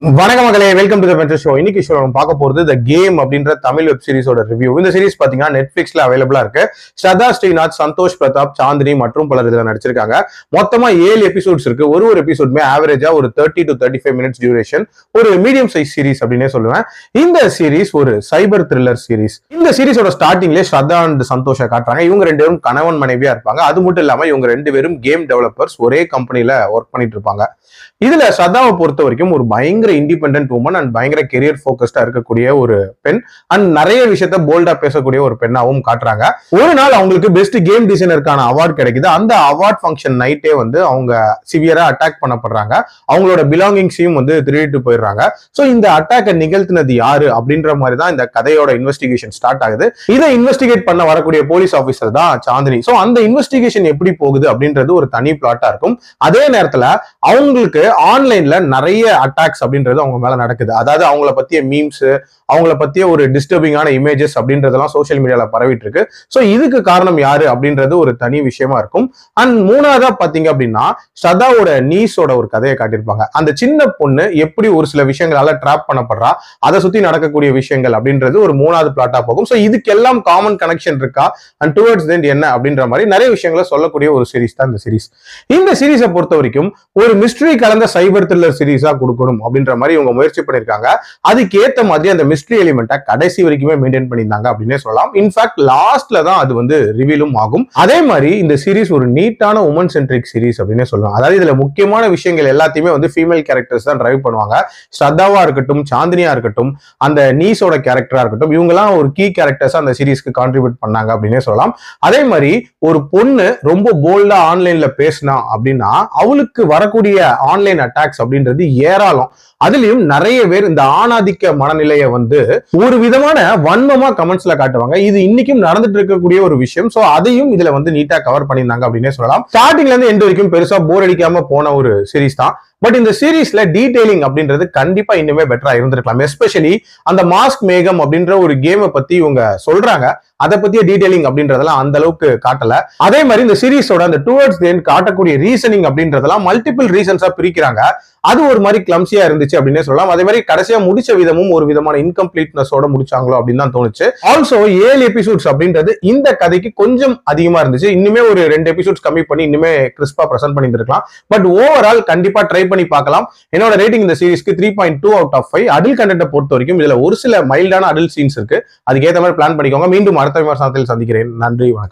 வணக்க மக்களே, welcome to the venture show. இன்னைக்கு ஷோ நம்ம பார்க்க போறது தி கேம் அப்படின்ற தமிழ் வெப் சீரிஸோட ரிவ்யூ. இந்த சீரிஸ் பாத்தீங்கன்னா நெட்ஃபிளிக்ஸ்ல அவைலபிளா இருக்கு. ஸ்ரதா ஸ்ரீநாத், சந்தோஷ் பிரதாப், சாந்தினி மற்றும் பலர் இதுல நடிச்சிருக்காங்க. மொத்தமா 7 எபிசோட்ஸ் இருக்கு. ஒரு எபிசோடுமே ஆவரேஜா ஒரு 30 to 35 மினிட்ஸ் டியூரேஷன். ஒரு மீடியம் சைஸ் சீரிஸ் அப்படின்னே சொல்லுவேன். இந்த சீரிஸ் ஒரு சைபர் த்ரில்லர் சீரிஸ். இந்த சீரிஸோட ஸ்டார்டிங்லேயே ஸ்ரதா அண்ட் சந்தோஷை காட்டுறாங்க. இவங்க ரெண்டு பேரும் கணவன் மனைவியா இருப்பாங்க. அது மட்டும் இல்லாம இவங்க ரெண்டு பேரும் கேம் டெவலப்பர்ஸ், ஒரே கம்பெனில ஒர்க் பண்ணிட்டு இருப்பாங்க. இதுல ஸ்ரதாவை பொறுத்த வரைக்கும் ஒரு பயங்கர இண்டிபெண்டன்ட் உமன் அண்ட் பயங்கர கெரியர் போக்கஸ்டா இருக்கக்கூடிய ஒரு பெண் அண்ட் நிறைய விஷயத்த போல்டா பேசக்கூடிய ஒரு பெண்ணாவும் காட்டுறாங்க. ஒரு நாள் அவங்களுக்கு பெஸ்ட் கேம் டிசைனருக்கான அவார்ட் கிடைக்குது. அந்த அவார்ட் ஃபங்க்ஷன் நைட்டே அவங்க சிவியரா அட்டாக் பண்ணப்படுறாங்க. அவங்களோட பிலாங்கிங்ஸையும் திருடிட்டு போயிடுறாங்க. சோ இந்த அட்டாக்கை நிகழ்த்தினது யாரு அப்படின்ற மாதிரி தான் இந்த கதையோட இன்வெஸ்டிகேஷன் ஸ்டார்ட் ஆகுது. இதை இன்வெஸ்டிகேட் பண்ண வரக்கூடிய போலீஸ் ஆபீசர் தான் சாந்தினி. சோ அந்த இன்வெஸ்டிகேஷன் எப்படி போகுது அப்படின்றது ஒரு தனி பிளாட்டா இருக்கும். அதே நேரத்துல அவங்களுக்கு ஆன்லைன்ல நிறைய அட்டாக்ஸ் அப்படின்றது அவங்க மேல நடக்குது. அதாவது அவங்கள பத்திய மீம்ஸ், அவங்கள பத்திய ஒரு டிஸ்டர்பிங்கான இமேஜஸ் அப்படின்றதெல்லாம் சோசியல் மீடியால பரவிட்டு இருக்கு. சோ இதுக்கு காரணம் யாரு அப்படின்றது ஒரு தனி விஷயமா இருக்கும். அண்ட் மூணாவதா பாத்தீங்க அப்படின்னா ஸ்ரதாவோட நீஸோட ஒரு கதையை காட்டியிருப்பாங்க. அந்த சின்ன பொண்ணு எப்படி ஒரு சில விஷயங்களால ட்ராப் பண்ணப்படுறா, அதை சுத்தி நடக்கக்கூடிய விஷயங்கள் அப்படின்றது ஒரு மூணாவது பிளாட்டா போகும். சோ இதுக்கெல்லாம் காமன் கனெக்ஷன் இருக்கா அண்ட் டுவர்ட்ஸ் தென் என்ன அப்படின்ற மாதிரி நிறைய விஷயங்களை சொல்லக்கூடிய ஒரு சீரிஸ் தான் இந்த சீரிஸ். இந்த சீரிஸை பொறுத்த வரைக்கும் ஒரு மிஸ்ட்ரி கலந்த சைபர் த்ரில்லர் சீரிஸா கொடுக்கணும் அப்படின்ற மாதிரி இவங்க முயற்சி பண்ணிருக்காங்க. அதுக்கு ஏத்த மாதிரி அந்த மிஸ்ட்ரி எலிமெண்ட்டை கடைசி வரைக்குமே மெயின்டைன் பண்ணியிருந்தாங்க அப்படின்னே சொல்லலாம். இன்ஃபேக்ட் லாஸ்ட்ல தான் அது ரிவீலும் ஆகும். அதே மாதிரி இந்த சீரிஸ் ஒரு நீட்டான உமன் சென்ட்ரிக் சீரிஸ் அப்படின்னே சொல்லலாம். அதாவது இதுல முக்கியமான விஷயங்கள் எல்லாத்தையுமே ஃபீமேல் கேரக்டர்ஸ் தான் டிரைவ் பண்ணுவாங்க. ஸ்ரதாவா இருக்கட்டும், சாந்தினியா இருக்கட்டும், அந்த நீஸோட கேரக்டரா இருக்கட்டும், இவங்கெல்லாம் ஒரு கீ கேரக்டர்ஸ் அந்த சீரிஸ்க்கு கான்ட்ரிபியூட் பண்ணாங்க அப்படின்னே சொல்லலாம். அதே மாதிரி ஒரு பொண்ணு ரொம்ப போல்டா ஆன்லைன்ல பேசினா அப்படின்னா அவளுக்கு வரக்கூடிய ஆன்லைன் அட்டாக்ஸ் அப்படின்றது ஏராளம். அதுலயும் நிறைய பேர் இந்த ஆணாதிக்க மனநிலையை ஒரு விதமான வன்மமா கமெண்ட்ஸ்ல காட்டுவாங்க. இது இன்னைக்கும் நடந்துட்டு இருக்கக்கூடிய ஒரு விஷயம். சோ அதையும் இதுல நீட்டா கவர் பண்ணியிருந்தாங்க அப்படின்னே சொல்லலாம். ஸ்டார்டிங்ல இருந்து எண்ட் வரைக்கும் பெருசா போர் அடிக்காம போன ஒரு சீரிஸ் தான். பட் இந்த சீரீஸ்ல டீடைலிங் அப்படின்றது கண்டிப்பா இன்னுமே பெட்டரா இருந்திருக்கலாம். எஸ்பெஷலி அந்த மாஸ்க் மேகம் அப்படின்ற ஒரு கேமை பத்தி இவங்க சொல்றாங்க. அதை பத்திய டீடைலிங் அப்படின்றதெல்லாம் அந்த அளவுக்கு காட்டல. அதே மாதிரி இந்த சீரிஸோட அந்த டுவர்ட்ஸ் தி எண்ட் காட்டக்கூடிய ரீசனிங் அப்படின்றதெல்லாம் மல்டிபிள் ரீசன்ஸா பிரிக்கிறாங்க. அது ஒரு மாதிரி கிளம்சியா இருந்துச்சு அப்படின்னே சொல்லலாம். அதே மாதிரி கடைசியா முடிச்ச விதமும் ஒரு விதமான இன்கம்ப்ளீட்னஸோட முடிச்சாங்களோ அப்படின்னு தான் தோணுச்சு. ஆல்சோ 7 எபிசோட்ஸ் அப்படின்றது இந்த கதைக்கு கொஞ்சம் அதிகமா இருந்துச்சு. இன்னுமே ஒரு 2 எபிசோட்ஸ் கம்மி பண்ணி இன்னுமே கிறிஸ்பா பிரசன்ட் பண்ணிருக்கலாம். பட் ஓவரால் கண்டிப்பா ட்ரை பண்ணி பார்க்கலாம். என்னோட ரேட்டிங் இந்த சீரிஸ்க்கு 3.2 out of 5. அடல்ட் கண்டென்ட்டை பொறுத்த வரைக்கும் இதுல ஒரு சில மைல்டான அடல்ட் சீன்ஸ் இருக்கு. அதுக்கு ஏற்ற மாதிரி பிளான் பண்ணிக்கோங்க. மீண்டும் அடுத்த விமர்சனத்தில் சந்திக்கிறேன். நன்றி, வணக்கம்.